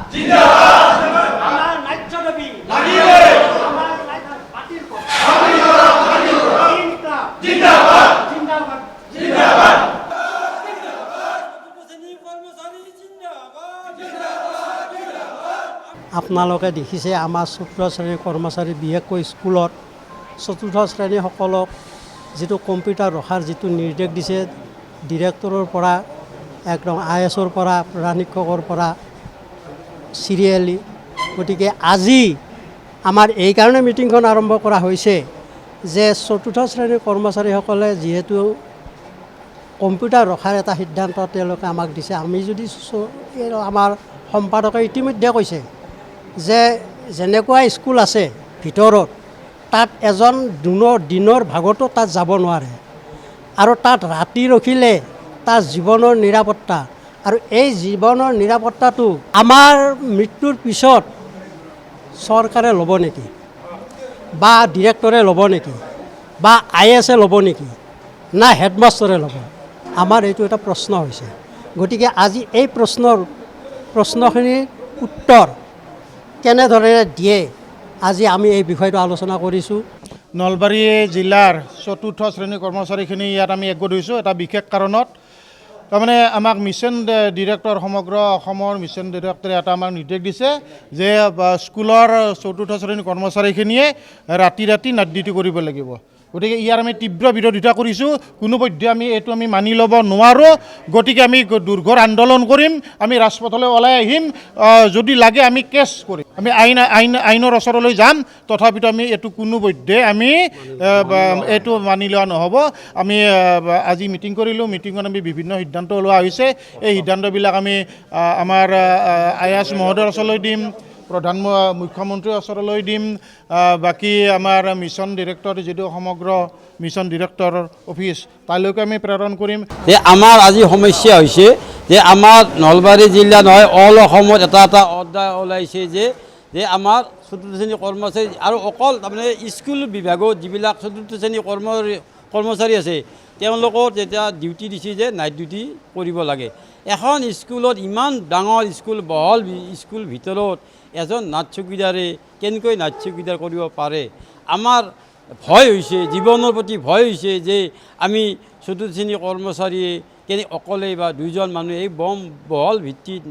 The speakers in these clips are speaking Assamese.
আমাৰ ন্যায্য দাবি আমাৰ বাতিল কৰ। জিন্দাবাদ। আপোনালোকে দেখিছে আমাৰ চতুৰ্থ শ্ৰেণীৰ কৰ্মচাৰী বিশেষকৈ স্কুলত চতুৰ্থ শ্ৰেণীসকলক যিটো কম্পিউটাৰ ৰখাৰ যিটো নিৰ্দেশ দিছে ডিৰেক্টৰৰ পৰা একদম IS-ৰ পৰা প্ৰধান শিক্ষকৰ পৰা চিৰিয়েলি। গতিকে আজি আমাৰ এইকাৰণে মিটিংখন আৰম্ভ কৰা হৈছে যে চতুৰ্থ শ্ৰেণীৰ কৰ্মচাৰীসকলে যিহেতু কম্পিউটাৰ ৰখাৰ এটা সিদ্ধান্ত তেওঁলোকে আমাক দিছে, আমি যদি আমাৰ সম্পাদকে ইতিমধ্যে কৈছে যে যেনেকুৱা স্কুল আছে ভিতৰত তাত এজন দিনৰ ভাগতো তাত যাব নোৱাৰে আৰু তাত ৰাতি ৰখিলে তাৰ জীৱনৰ নিৰাপত্তা আৰু এই জীৱনৰ নিৰাপত্তাটো আমাৰ মৃত্যুৰ পিছত চৰকাৰে ল'ব নেকি বা ডিৰেক্টৰে ল'ব নেকি বা IS-এ ল'ব নেকি না হেডমাষ্টাৰে ল'ব? আমাৰ এইটো এটা প্ৰশ্ন হৈছে। গতিকে আজি এই প্ৰশ্নখিনিৰ উত্তৰ কেনেদৰে দিয়ে আজি আমি এই বিষয়টো আলোচনা কৰিছোঁ। নলবাৰী জিলাৰ চতুৰ্থ শ্ৰেণীৰ কৰ্মচাৰীখিনি ইয়াত আমি একগোট হৈছোঁ এটা বিশেষ কাৰণত। তাৰমানে আমাক মিছন ডিৰেক্টৰ সমগ্ৰ অসমৰ মিছন ডিৰেক্টৰে এটা আমাক নিৰ্দেশ দিছে যে স্কুলৰ চতুৰ্থ শ্ৰেণীৰ কৰ্মচাৰীখিনিয়ে ৰাতি নাইট ডিউটি কৰিব লাগিব। গতিকে ইয়াৰ আমি তীব্ৰ বিৰোধিতা কৰিছোঁ। কোনোপধ্যে আমি এইটো মানি ল'ব নোৱাৰোঁ। গতিকে আমি দুৰ্ঘৰ আন্দোলন কৰিম, আমি ৰাজপথলৈ ওলাই আহিম, যদি লাগে আমি কেছ কৰিম, আমি আইনৰ ওচৰলৈ যাম। তথাপিতো আমি এইটো কোনোপধ্যে আমি এইটো মানি লোৱা নহ'ব। আমি আজি মিটিং কৰিলোঁ, মিটিঙত আমি বিভিন্ন সিদ্ধান্ত লোৱা হৈছে। এই সিদ্ধান্তবিলাক আমি আমাৰ IS মহোদয়ৰ ওচৰলৈ দিম, মুখ্যমন্ত্ৰীৰ ওচৰলৈ দিম, বাকী আমাৰ মিছন ডিৰেক্টৰ যিটো সমগ্ৰ মিছন ডিৰেক্টৰ অফিচ তালৈকে আমি প্ৰেৰণ কৰিম। যে আমাৰ আজি সমস্যা হৈছে যে আমাৰ নলবাৰী জিলা নহয় অল অসমত এটা অৰ্ডাৰ ওলাইছে যে আমাৰ চতুৰ্থ শ্ৰেণীৰ কৰ্মচাৰী আৰু অকল তাৰমানে স্কুল বিভাগত যিবিলাক চতুৰ্থ শ্ৰেণীৰ কৰ্মচাৰী আছে তেওঁলোকৰ যেতিয়া ডিউটি দিছে যে নাইট ডিউটি কৰিব লাগে। এখন স্কুলত ইমান ডাঙৰ স্কুল বহল স্কুল ভিতৰত এজন নাট চকীদাৰে কেনেকৈ নাট চকীদাৰ কৰিব পাৰে? আমাৰ ভয় হৈছে, জীৱনৰ প্ৰতি ভয় হৈছে যে আমি চতুৰ্থ শ্ৰেণীৰ কৰ্মচাৰীয়ে অকলে বা দুইজন মানুহে এই বহল ভিত্তিত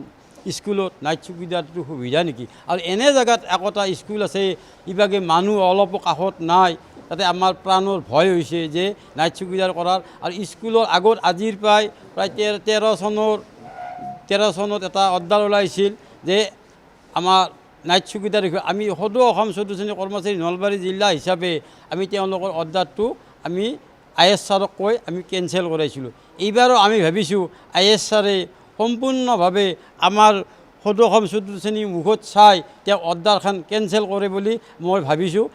স্কুলত নাইট চকীদাৰটো সুবিধা নেকি? আৰু এনে জেগাত একোটা স্কুল আছে ইভাগে মানুহ অলপো কাষত নাই, তাতে আমাৰ প্ৰাণৰ ভয় হৈছে যে নাইট চকীদাৰ কৰাৰ। আৰু স্কুলৰ আগত আজিৰ প্ৰায় 13 চনত এটা অৰ্ডাৰ ওলাইছিল যে আমাৰ নাইট চকীদাৰ আমি সদৌ অসম চতুৰ্থ শ্ৰেণীৰ কৰ্মচাৰী নলবাৰী জিলা হিচাপে আমি তেওঁলোকৰ অৰ্ডাৰটো আমি IS ছাৰক কৈ আমি কেঞ্চেল কৰাইছিলোঁ। এইবাৰো আমি ভাবিছোঁ IS ছাৰে সম্পূৰ্ণভাৱে আমাৰ সদৌ অসম চতুৰ্থ শ্ৰেণীৰ মুখত চাই তেওঁ অৰ্ডাৰখন কেঞ্চেল কৰে বুলি মই ভাবিছোঁ।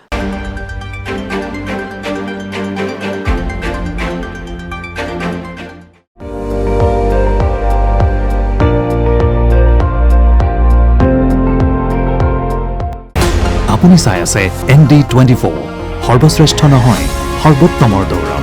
আপুনি চাই আছে ND24 সৰ্বশ্ৰেষ্ঠ নহয় সৰ্বোত্তমৰ দৌৰ।